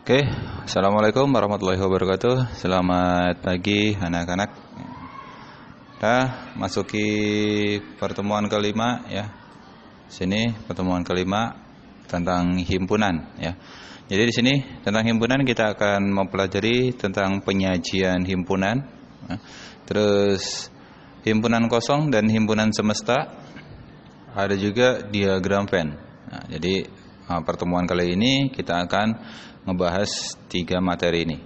Oke, Assalamualaikum warahmatullahi wabarakatuh. Selamat pagi anak-anak. Kita masuki pertemuan kelima ya. Sini pertemuan kelima tentang himpunan ya. Jadi di sini tentang himpunan kita akan mempelajari tentang penyajian himpunan, ya. Terus himpunan kosong dan himpunan semesta. Ada juga diagram Venn. Nah, jadi pertemuan kali ini kita akan ngebahas 3 materi ini.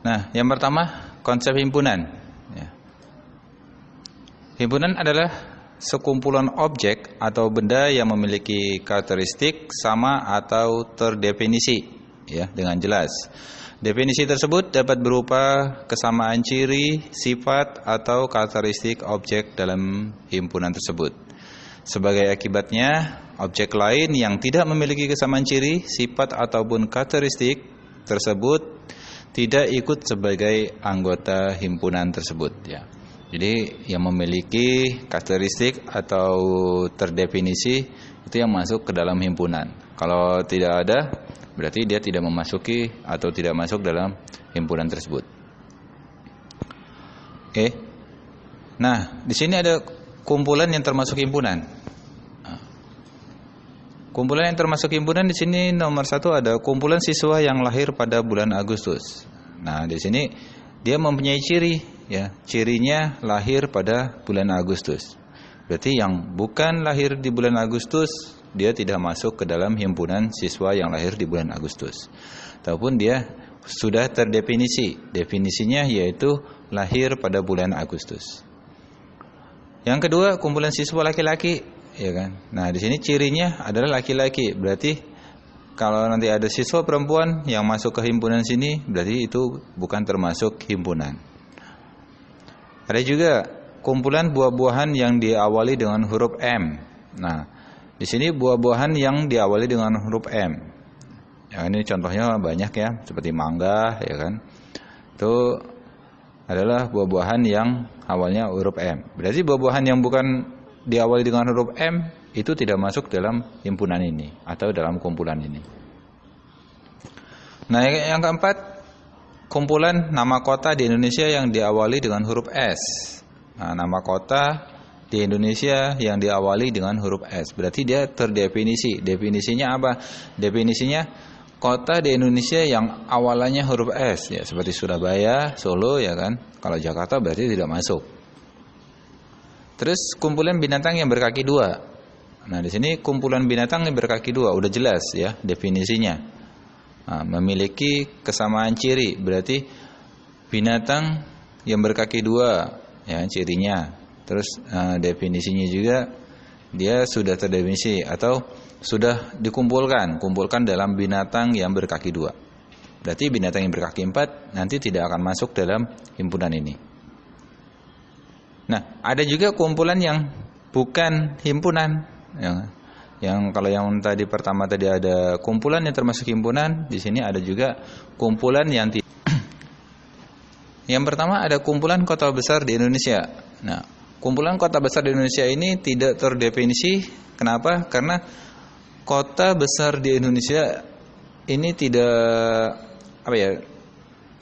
Nah, yang pertama konsep himpunan. Ya. Himpunan adalah sekumpulan objek atau benda yang memiliki karakteristik sama atau terdefinisi, ya, dengan jelas. Definisi tersebut dapat berupa kesamaan ciri, sifat, atau karakteristik objek dalam himpunan tersebut. Sebagai akibatnya, objek lain yang tidak memiliki kesamaan ciri, sifat, ataupun karakteristik tersebut tidak ikut sebagai anggota himpunan tersebut. Ya. Jadi yang memiliki karakteristik atau terdefinisi itu yang masuk ke dalam himpunan. Kalau tidak ada, berarti dia tidak memasuki atau tidak masuk dalam himpunan tersebut. Oke. Nah, di sini ada kumpulan yang termasuk himpunan. Kumpulan yang termasuk himpunan di sini nomor 1 ada kumpulan siswa yang lahir pada bulan Agustus. Nah, di sini dia mempunyai ciri, ya, cirinya lahir pada bulan Agustus. Berarti yang bukan lahir di bulan Agustus, dia tidak masuk ke dalam himpunan siswa yang lahir di bulan Agustus. Ataupun dia sudah terdefinisi, definisinya yaitu lahir pada bulan Agustus. Yang kedua, kumpulan siswa laki-laki, ya kan. Nah, di sini cirinya adalah laki-laki. Berarti kalau nanti ada siswa perempuan yang masuk ke himpunan sini, berarti itu bukan termasuk himpunan. Ada juga kumpulan buah-buahan yang diawali dengan huruf M. Nah, di sini buah-buahan yang diawali dengan huruf M. Ya, ini contohnya banyak ya, seperti mangga, ya kan. Itu adalah buah-buahan yang awalnya huruf M. Berarti buah-buahan yang bukan diawali dengan huruf M itu tidak masuk dalam himpunan ini atau dalam kumpulan ini. Nah, yang keempat, kumpulan nama kota di Indonesia yang diawali dengan huruf S. Nah, nama kota di Indonesia yang diawali dengan huruf S. Berarti dia terdefinisi. Definisinya apa? Definisinya kota di Indonesia yang awalannya huruf S, ya, seperti Surabaya, Solo, ya kan. Kalau Jakarta berarti tidak masuk. Terus kumpulan binatang yang berkaki 2. Nah, di sini kumpulan binatang yang berkaki 2 udah jelas ya definisinya. Nah, memiliki kesamaan ciri, berarti binatang yang berkaki 2 ya cirinya. Terus definisinya juga dia sudah terdefinisi atau sudah kumpulkan dalam binatang yang berkaki 2. Berarti binatang yang berkaki 4 nanti tidak akan masuk dalam himpunan ini. Nah, ada juga kumpulan yang bukan himpunan. Yang kalau yang tadi pertama tadi ada kumpulan yang termasuk himpunan, di sini ada juga kumpulan yang tidak. Yang pertama ada kumpulan kota besar di Indonesia. Nah, kumpulan kota besar di Indonesia ini tidak terdefinisi. Kenapa? Karena kota besar di Indonesia ini tidak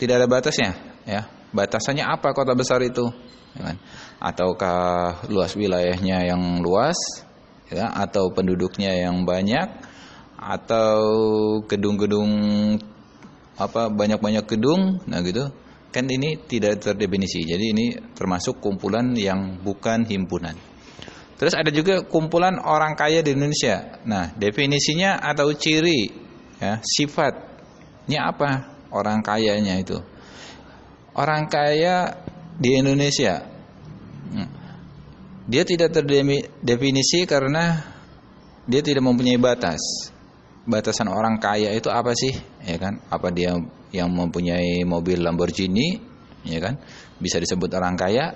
ada batasnya, ya. Batasannya apa kota besar itu? Ya kan? Ataukah luas wilayahnya yang luas, ya, atau penduduknya yang banyak, atau gedung-gedung banyak-banyak gedung, nah gitu. Kan ini tidak terdefinisi. Jadi ini termasuk kumpulan yang bukan himpunan. Terus ada juga kumpulan orang kaya di Indonesia. Nah, definisinya atau ciri, ya, sifatnya apa orang kayanya itu? Orang kaya di Indonesia, dia tidak terdefinisi karena dia tidak mempunyai batas. Batasan orang kaya itu apa sih? Ya kan? Apa dia yang mempunyai mobil Lamborghini, ya kan? Bisa disebut orang kaya?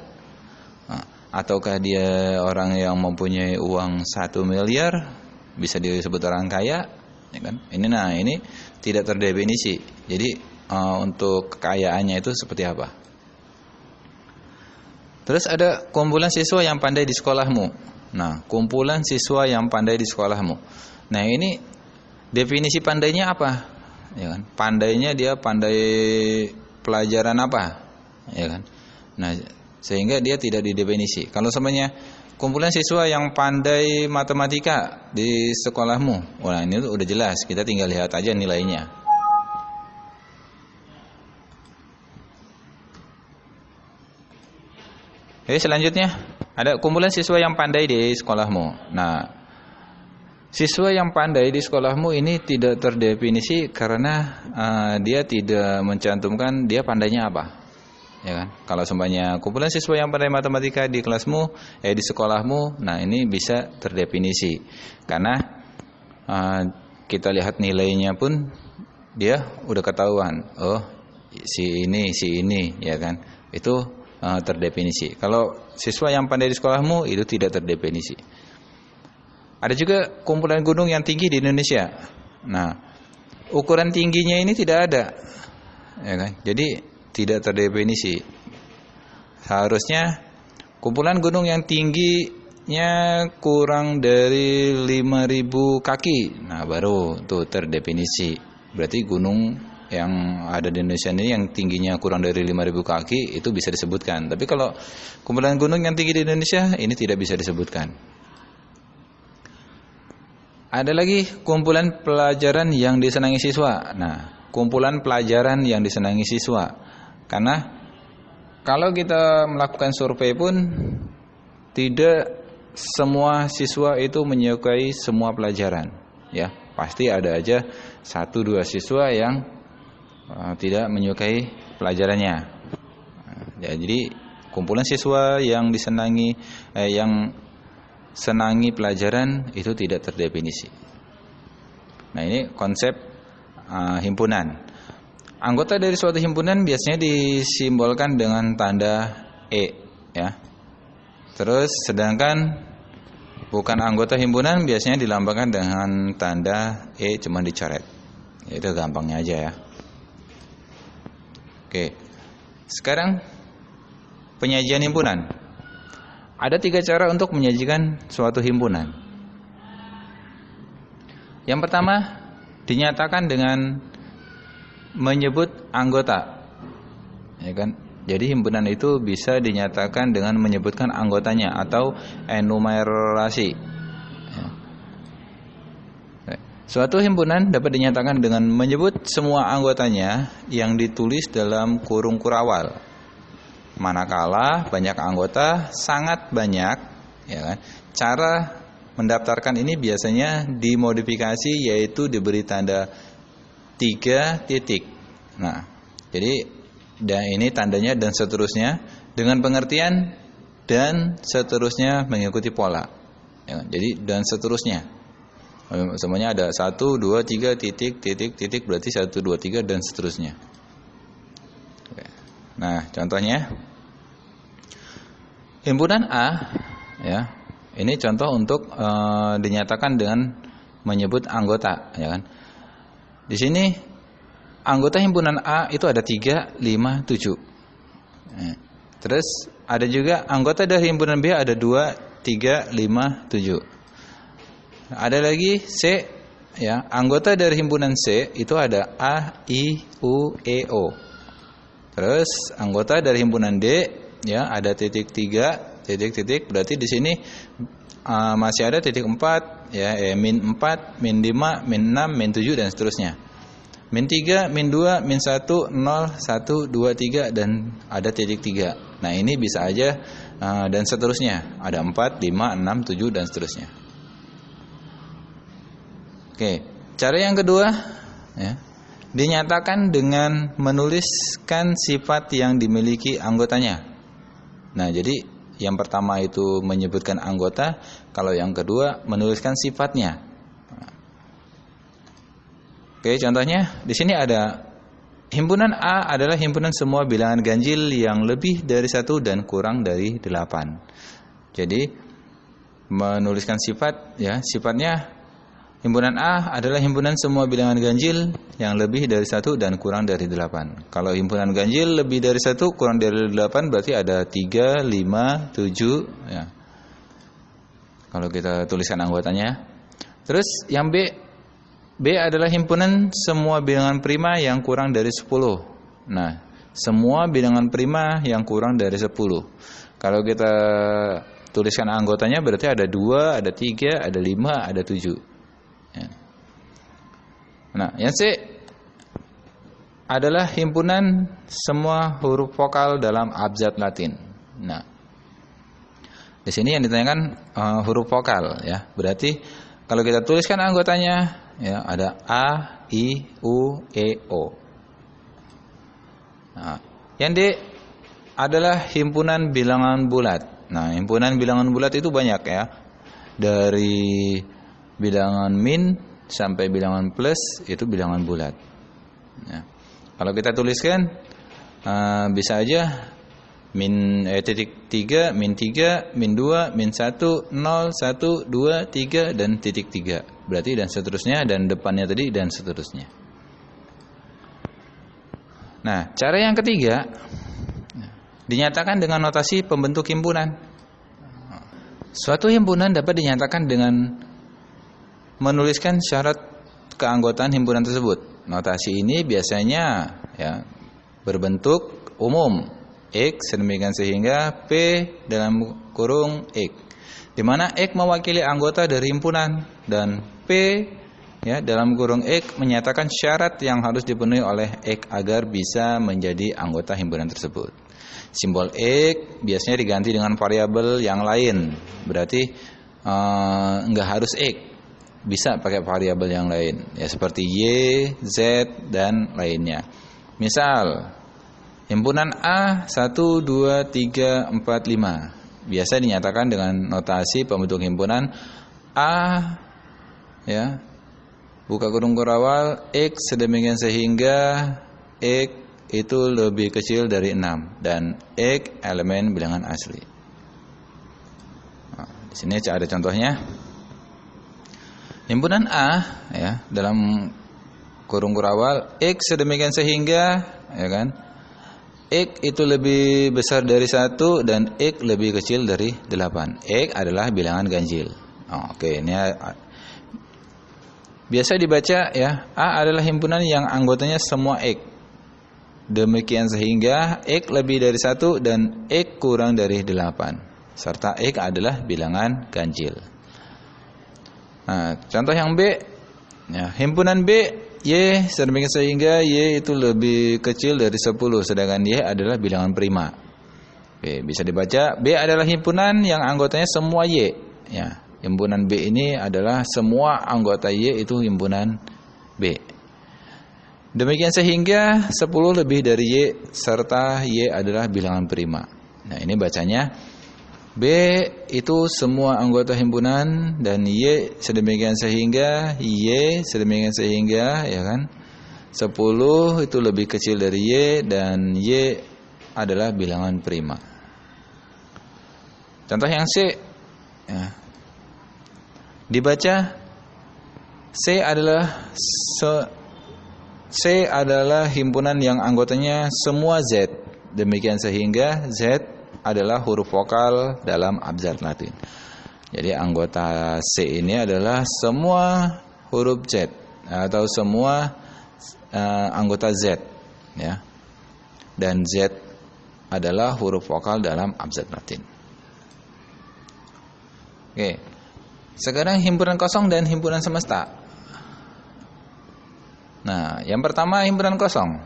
Ataukah dia orang yang mempunyai uang 1 miliar bisa disebut orang kaya? Ya kan? Ini tidak terdefinisi. Jadi untuk kekayaannya itu seperti apa? Terus ada kumpulan siswa yang pandai di sekolahmu. Nah, kumpulan siswa yang pandai di sekolahmu. Nah, ini Definisi pandainya apa? Ya kan? Pandainya dia pandai pelajaran apa? Ya kan? Nah, sehingga dia tidak didefinisi. Kalau semuanya kumpulan siswa yang pandai matematika di sekolahmu, wah ini udah jelas, kita tinggal lihat aja nilainya. Oke, selanjutnya ada kumpulan siswa yang pandai di sekolahmu. Nah, siswa yang pandai di sekolahmu ini tidak terdefinisi karena dia tidak mencantumkan dia pandainya apa. Ya kan? Kalau semuanya kumpulan siswa yang pandai matematika di kelasmu, di sekolahmu, nah ini bisa terdefinisi. Karena kita lihat nilainya pun dia udah ketahuan. Oh, si ini, ya kan? Itu terdefinisi. Kalau siswa yang pandai di sekolahmu itu tidak terdefinisi. Ada juga kumpulan gunung yang tinggi di Indonesia. Nah, ukuran tingginya ini tidak ada, ya kan? Jadi tidak terdefinisi. Seharusnya kumpulan gunung yang tingginya kurang dari 5.000 kaki. Nah, baru tuh terdefinisi. Berarti gunung yang ada di Indonesia ini yang tingginya kurang dari 5.000 kaki itu bisa disebutkan. Tapi kalau kumpulan gunung yang tinggi di Indonesia ini tidak bisa disebutkan. Ada lagi kumpulan pelajaran yang disenangi siswa. Nah, kumpulan pelajaran yang disenangi siswa. Karena kalau kita melakukan survei pun tidak semua siswa itu menyukai semua pelajaran, ya. Pasti ada aja 1-2 siswa yang tidak menyukai pelajarannya. Ya, jadi kumpulan siswa yang disenangi yang senangi pelajaran itu tidak terdefinisi. Nah, ini konsep himpunan. Anggota dari suatu himpunan biasanya disimbolkan dengan tanda E, ya. Terus sedangkan bukan anggota himpunan biasanya dilambangkan dengan tanda E cuma dicoret. Itu gampangnya aja ya. Oke. Sekarang penyajian himpunan. Ada 3 cara untuk menyajikan suatu himpunan. Yang pertama, dinyatakan dengan menyebut anggota, ya kan? Jadi himpunan itu bisa dinyatakan dengan menyebutkan anggotanya atau enumerasi. Suatu himpunan dapat dinyatakan dengan menyebut semua anggotanya yang ditulis dalam kurung kurawal. Manakala banyak anggota, sangat banyak, ya kan? Cara mendaftarkan ini biasanya dimodifikasi, yaitu diberi tanda 3 titik. Nah, jadi dan ini tandanya dan seterusnya dengan pengertian dan seterusnya mengikuti pola. Ya, jadi dan seterusnya. Semuanya ada 1, 2, 3 titik titik titik, berarti 1, 2, 3 dan seterusnya. Nah, contohnya himpunan A, ya. Ini contoh untuk dinyatakan dengan menyebut anggota, ya kan? Di sini anggota himpunan A itu ada 3, 5, 7. Terus ada juga anggota dari himpunan B ada 2, 3, 5, 7. Ada lagi C, ya. Anggota dari himpunan C itu ada A, I, U, E, O. Terus anggota dari himpunan D, ya, ada titik 3, titik titik. Berarti di sini masih ada titik 4, ya, min 4, min 5, min 6, min 7 dan seterusnya. Min 3, min 2, min 1, 0, 1, 2, 3 dan ada titik 3. Nah, ini bisa aja dan seterusnya. Ada 4, 5, 6, 7 dan seterusnya. Oke, cara yang kedua, ya, dinyatakan dengan menuliskan sifat yang dimiliki anggotanya. Nah, jadi yang pertama itu menyebutkan anggota, kalau yang kedua menuliskan sifatnya. Oke, contohnya di sini ada himpunan A adalah himpunan semua bilangan ganjil yang lebih dari 1 dan kurang dari 8. Jadi menuliskan sifat, ya, sifatnya himpunan A adalah himpunan semua bilangan ganjil yang lebih dari 1 dan kurang dari 8. Kalau himpunan ganjil lebih dari 1 kurang dari 8 berarti ada 3, 5, 7, ya. Kalau kita tuliskan anggotanya. Terus yang B, B adalah himpunan semua bilangan prima yang kurang dari 10. Nah, semua bilangan prima yang kurang dari 10. Kalau kita tuliskan anggotanya berarti ada 2, ada 3, ada 5, ada 7. Ya. Nah, yang C adalah himpunan semua huruf vokal dalam abjad Latin. Nah, di sini yang ditanyakan huruf vokal ya. Berarti kalau kita tuliskan anggotanya ya ada A, I, U, E, O. Nah, yang D adalah himpunan bilangan bulat. Nah, himpunan bilangan bulat itu banyak ya. Dari bilangan min sampai bilangan plus itu bilangan bulat. Nah, kalau kita tuliskan bisa aja titik 3, min 3, min 2, min 1, 0, 1, 2, 3, dan titik 3. Berarti dan seterusnya, dan depannya tadi dan seterusnya. Nah, cara yang ketiga dinyatakan dengan notasi pembentuk himpunan. Suatu himpunan dapat dinyatakan dengan menuliskan syarat keanggotaan himpunan tersebut. Notasi ini biasanya ya berbentuk umum X sedemikian sehingga P dalam kurung X, di mana X mewakili anggota dari himpunan dan P ya dalam kurung X menyatakan syarat yang harus dipenuhi oleh X agar bisa menjadi anggota himpunan tersebut. Simbol X biasanya diganti dengan variabel yang lain, berarti enggak harus X, bisa pakai variabel yang lain ya seperti Y, Z dan lainnya. Misal himpunan A 1, 2, 3, 4, 5 biasa dinyatakan dengan notasi pembentuk himpunan A ya buka kurung awal X sedemikian sehingga X itu lebih kecil dari 6 dan X elemen bilangan asli. Nah, di sini ada contohnya. Himpunan A ya dalam kurung awal X sedemikian sehingga ya kan X itu lebih besar dari 1 dan X lebih kecil dari 8. X adalah bilangan ganjil. Oke, ini biasa dibaca ya, A adalah himpunan yang anggotanya semua X. Demikian sehingga X lebih dari 1 dan X kurang dari 8. Serta X adalah bilangan ganjil. Nah, contoh yang B ya, himpunan B Y sedemikian sehingga Y itu lebih kecil dari 10 sedangkan Y adalah bilangan prima. Oke, bisa dibaca B adalah himpunan yang anggotanya semua Y ya. Himpunan B ini adalah semua anggota Y itu himpunan B. Demikian sehingga 10 lebih dari Y serta Y adalah bilangan prima. Nah, ini bacanya B itu semua anggota himpunan dan Y sedemikian sehingga Y sedemikian sehingga ya kan 10 itu lebih kecil dari Y dan Y adalah bilangan prima. Contoh yang C ya. Dibaca C adalah himpunan yang anggotanya semua Z. Demikian sehingga Z adalah huruf vokal dalam abjad Latin. Jadi anggota C ini adalah semua huruf Z atau semua anggota Z ya. Dan Z adalah huruf vokal dalam abjad Latin. Oke. Sekarang himpunan kosong dan himpunan semesta. Nah, yang pertama himpunan kosong.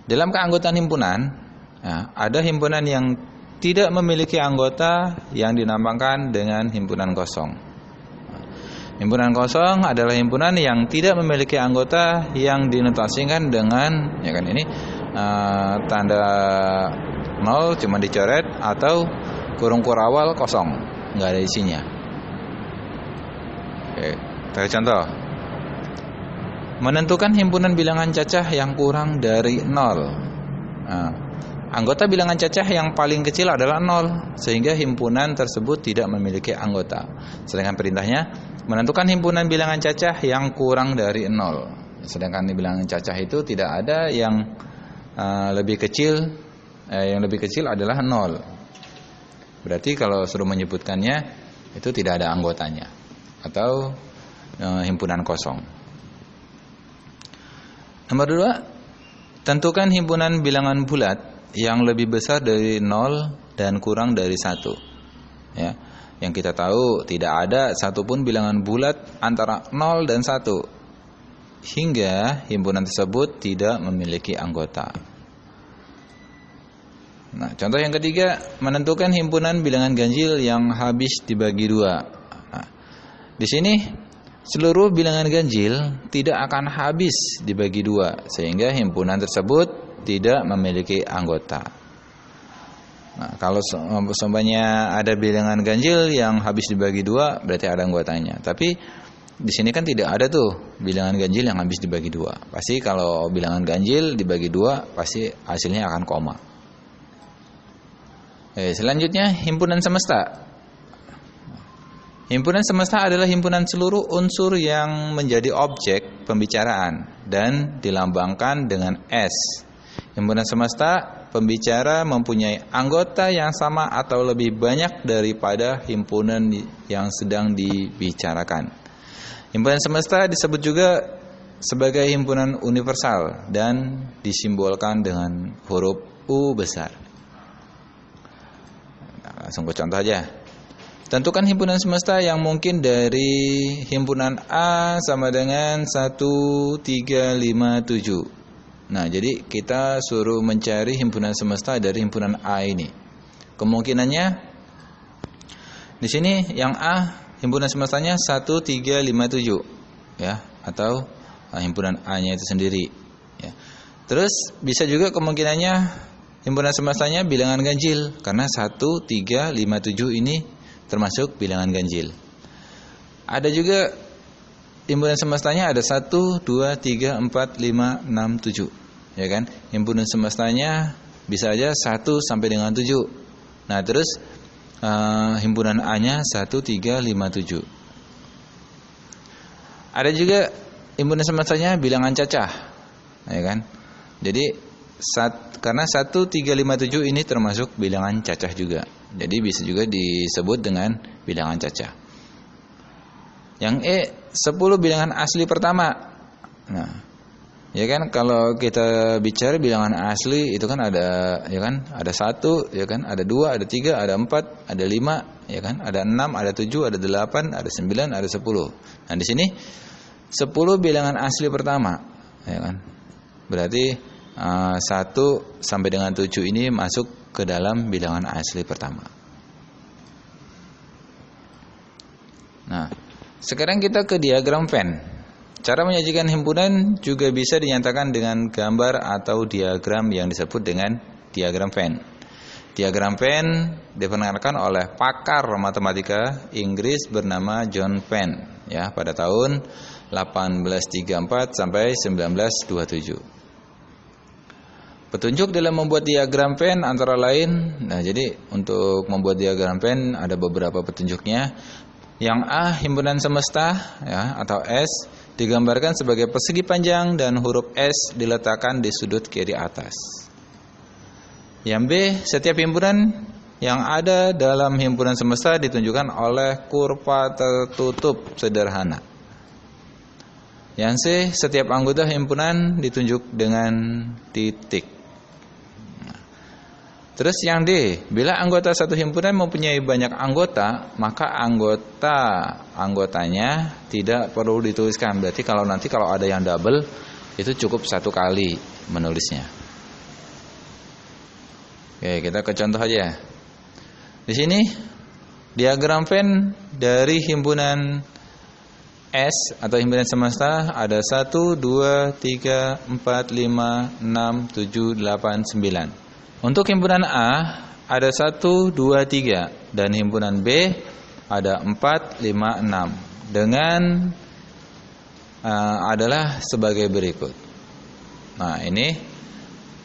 Dalam keanggotaan himpunan, ya, ada himpunan yang tidak memiliki anggota yang dinamakan dengan himpunan kosong. Himpunan kosong adalah himpunan yang tidak memiliki anggota yang dinotasikan dengan, ya kan ini tanda 0 cuma dicoret atau kurung awal kosong, nggak ada isinya. Oke, kita contoh. Menentukan himpunan bilangan cacah yang kurang dari 0. Nah, anggota bilangan cacah yang paling kecil adalah 0, sehingga himpunan tersebut tidak memiliki anggota. Sedangkan perintahnya menentukan himpunan bilangan cacah yang kurang dari 0. Sedangkan di bilangan cacah itu tidak ada yang lebih kecil, yang lebih kecil adalah 0. Berarti kalau suruh menyebutkannya itu tidak ada anggotanya atau himpunan kosong. Nomor 2, tentukan himpunan bilangan bulat yang lebih besar dari 0 dan kurang dari 1. Ya. Yang kita tahu tidak ada satupun bilangan bulat antara 0 dan 1 hingga himpunan tersebut tidak memiliki anggota. Nah, contoh yang ketiga, menentukan himpunan bilangan ganjil yang habis dibagi 2. Nah, di sini seluruh bilangan ganjil tidak akan habis dibagi 2 sehingga himpunan tersebut tidak memiliki anggota. Nah, kalau semuanya ada bilangan ganjil yang habis dibagi 2 berarti ada anggotanya. Tapi di sini kan tidak ada tuh bilangan ganjil yang habis dibagi 2. Pasti kalau bilangan ganjil dibagi 2 pasti hasilnya akan koma. Selanjutnya himpunan semesta. Himpunan semesta adalah himpunan seluruh unsur yang menjadi objek pembicaraan dan dilambangkan dengan S. Himpunan semesta, pembicara mempunyai anggota yang sama atau lebih banyak daripada himpunan yang sedang dibicarakan. Himpunan semesta disebut juga sebagai himpunan universal dan disimbolkan dengan huruf U besar. Nah, langsung ke contoh aja. Tentukan himpunan semesta yang mungkin dari himpunan A sama dengan 1357. Nah, jadi kita suruh mencari himpunan semesta dari himpunan A ini. Kemungkinannya di sini yang A himpunan semestanya 1357 ya, atau himpunan A-nya itu sendiri ya. Terus bisa juga kemungkinannya himpunan semestanya bilangan ganjil karena 1357 ini termasuk bilangan ganjil. Ada juga himpunan semestanya ada 1, 2, 3, 4, 5, 6, 7. Ya kan? Himpunan semestanya bisa aja 1 sampai dengan 7. Nah, terus himpunan A-nya 1357. Ada juga himpunan semestanya bilangan cacah. Ya kan? Jadi karena 1357 ini termasuk bilangan cacah juga. Jadi bisa juga disebut dengan bilangan cacah. Yang E, 10 bilangan asli pertama. Nah, ya kan kalau kita bicara bilangan asli itu kan ada ya kan, ada 1, ya kan, ada 2, ada 3, ada 4, ada 5, ya kan, ada 6, ada 7, ada 8, ada 9, ada 10. Nah, di sini 10 bilangan asli pertama, ya kan. Berarti 1 sampai dengan 7 ini masuk ke dalam bilangan asli pertama. Nah, sekarang kita ke diagram Venn. Cara menyajikan himpunan juga bisa dinyatakan dengan gambar atau diagram yang disebut dengan diagram Venn. Diagram Venn diperkenalkan oleh pakar matematika Inggris bernama John Venn ya pada tahun 1834 sampai 1927. Petunjuk dalam membuat diagram Venn antara lain, nah jadi untuk membuat diagram Venn ada beberapa petunjuknya. Yang A, himpunan semesta ya atau S digambarkan sebagai persegi panjang dan huruf S diletakkan di sudut kiri atas. Yang B, setiap himpunan yang ada dalam himpunan semesta ditunjukkan oleh kurva tertutup sederhana. Yang C, setiap anggota himpunan ditunjuk dengan titik. Terus yang D, bila anggota satu himpunan mempunyai banyak anggota, maka anggotanya tidak perlu dituliskan. Berarti kalau ada yang double, itu cukup satu kali menulisnya. Oke, kita ke contoh aja. Di sini diagram Venn dari himpunan S atau himpunan semesta ada 1, 2, 3, 4, 5, 6, 7, 8, 9. Untuk himpunan A ada 1, 2, 3 dan himpunan B ada 4, 5, 6 dengan adalah sebagai berikut. Nah, ini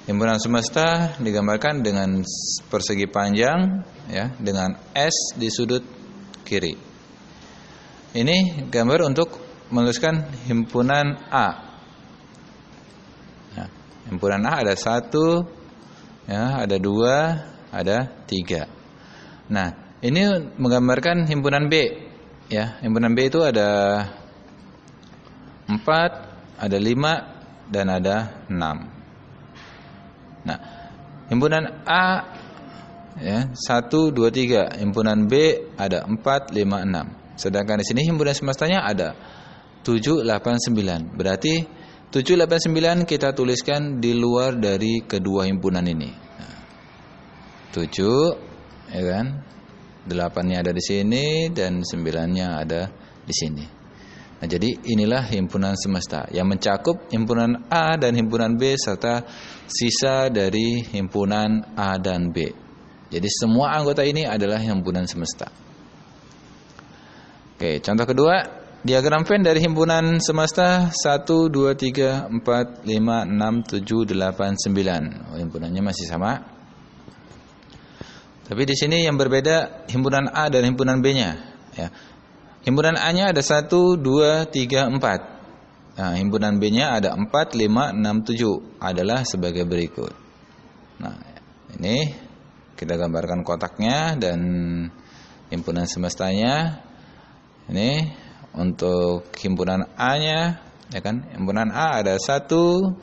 himpunan semesta digambarkan dengan persegi panjang ya dengan S di sudut kiri. Ini gambar untuk menuliskan himpunan A. Nah, himpunan A ada 1, ya, ada 2, ada 3. Nah, ini menggambarkan himpunan B. Ya, himpunan B itu ada 4, ada 5, dan ada 6. Nah, himpunan A ya 1 2 3, himpunan B ada 4 5 6. Sedangkan di sini himpunan semestanya ada 7 8 9. Berarti 7 8 9 kita tuliskan di luar dari kedua himpunan ini. Nah, 7 ya kan? 8-nya ada di sini dan 9-nya ada di sini. Nah, jadi inilah himpunan semesta yang mencakup himpunan A dan himpunan B serta sisa dari himpunan A dan B. Jadi semua anggota ini adalah himpunan semesta. Oke, contoh kedua, diagram Venn dari himpunan semesta 1 2 3 4 5 6 7 8 9. Oh, himpunannya masih sama. Tapi di sini yang berbeda himpunan A dan himpunan B-nya, ya. Himpunan A-nya ada 1, 2, 3, 4. Nah, himpunan B-nya ada 4, 5, 6, 7. Adalah sebagai berikut. Nah, ini kita gambarkan kotaknya dan himpunan semestanya. Ini untuk himpunan A-nya, ya kan? Himpunan A ada 1,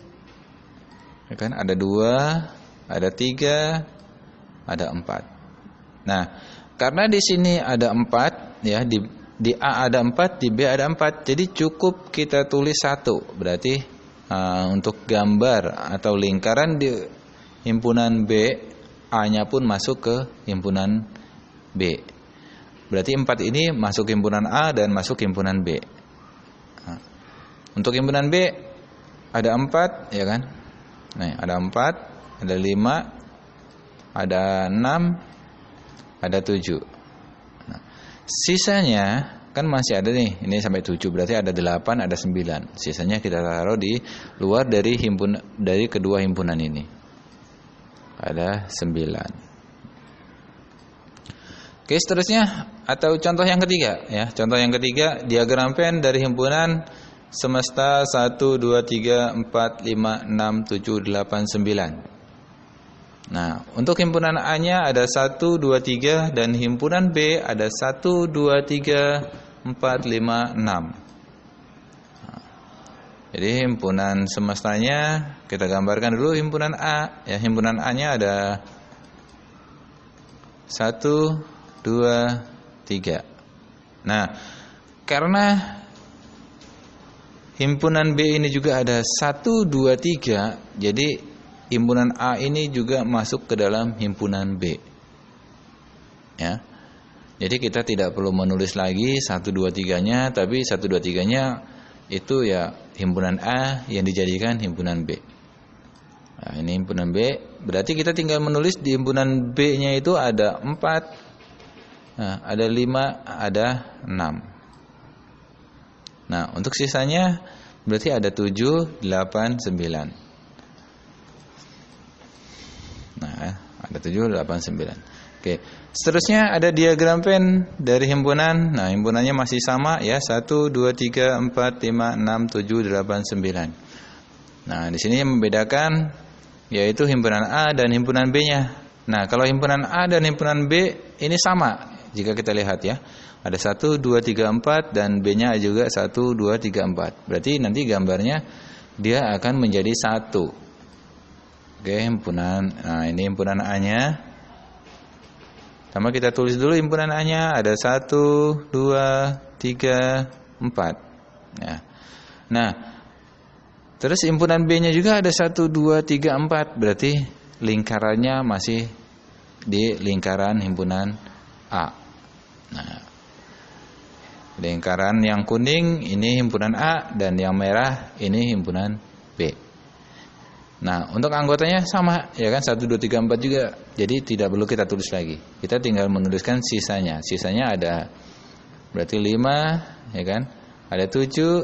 ya kan? Ada 2, ada 3, ada 4. Nah, karena di sini ada 4, ya, di A ada 4, di B ada 4. Jadi cukup kita tulis 1. Berarti untuk gambar atau lingkaran di himpunan B, A-nya pun masuk ke himpunan B. Berarti 4 ini masuk himpunan A dan masuk himpunan B. Nah, untuk himpunan B ada 4, ya kan? Nah, ada 4, ada 5, ada 6, ada 7. Nah, sisanya kan masih ada nih, ini sampai 7, berarti ada 8, ada 9. Sisanya kita taruh di luar dari kedua himpunan ini. Ada 9. Oke, seterusnya atau contoh yang ketiga, ya. Contoh yang ketiga, diagram Venn dari himpunan semesta 1 2 3 4 5 6 7 8 9. Nah, untuk himpunan A-nya ada 1 2 3 dan himpunan B ada 1 2 3 4 5 6. Nah, jadi himpunan semestanya kita gambarkan dulu himpunan A, ya. Himpunan A-nya ada 1 2 3. Nah, karena himpunan B ini juga ada 1 2 3, jadi himpunan A ini juga masuk ke dalam himpunan B. Ya. Jadi kita tidak perlu menulis lagi 1 2 3-nya, tapi 1 2 3-nya itu ya himpunan A yang dijadikan himpunan B. Nah, ini himpunan B, berarti kita tinggal menulis di himpunan B-nya itu ada 4, nah, ada 5, ada 6. Nah, untuk sisanya berarti ada 7, 8, 9. Nah, ada 7, 8, 9. Oke. Seterusnya ada diagram Venn dari himpunan. Nah, himpunannya masih sama ya, 1 2 3 4 5 6 7 8 9. Nah, di sini yang membedakan yaitu himpunan A dan himpunan B-nya. Nah, kalau himpunan A dan himpunan B ini sama. Jika kita lihat ya, ada 1 2 3 4 dan B-nya juga 1 2 3 4. Berarti nanti gambarnya dia akan menjadi 1. Oke, himpunan. Nah, ini himpunan A-nya. Sama kita tulis dulu himpunan A-nya ada 1 2 3 4. Ya. Nah, terus himpunan B-nya juga ada 1 2 3 4. Berarti lingkarannya masih di lingkaran himpunan A. Nah, lingkaran yang kuning ini himpunan A dan yang merah ini himpunan B. Nah, untuk anggotanya sama ya kan, 1 2 3 4 juga. Jadi tidak perlu kita tulis lagi. Kita tinggal menuliskan sisanya. Sisanya ada berarti 5 ya kan? Ada 7,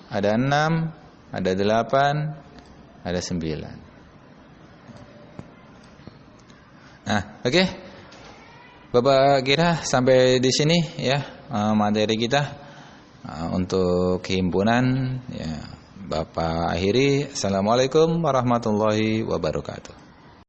ada 6, ada 8, ada 9. Nah, oke. Bapak kira sampai di sini ya materi kita untuk himpunan ya. Bapak akhiri. Assalamualaikum warahmatullahi wabarakatuh.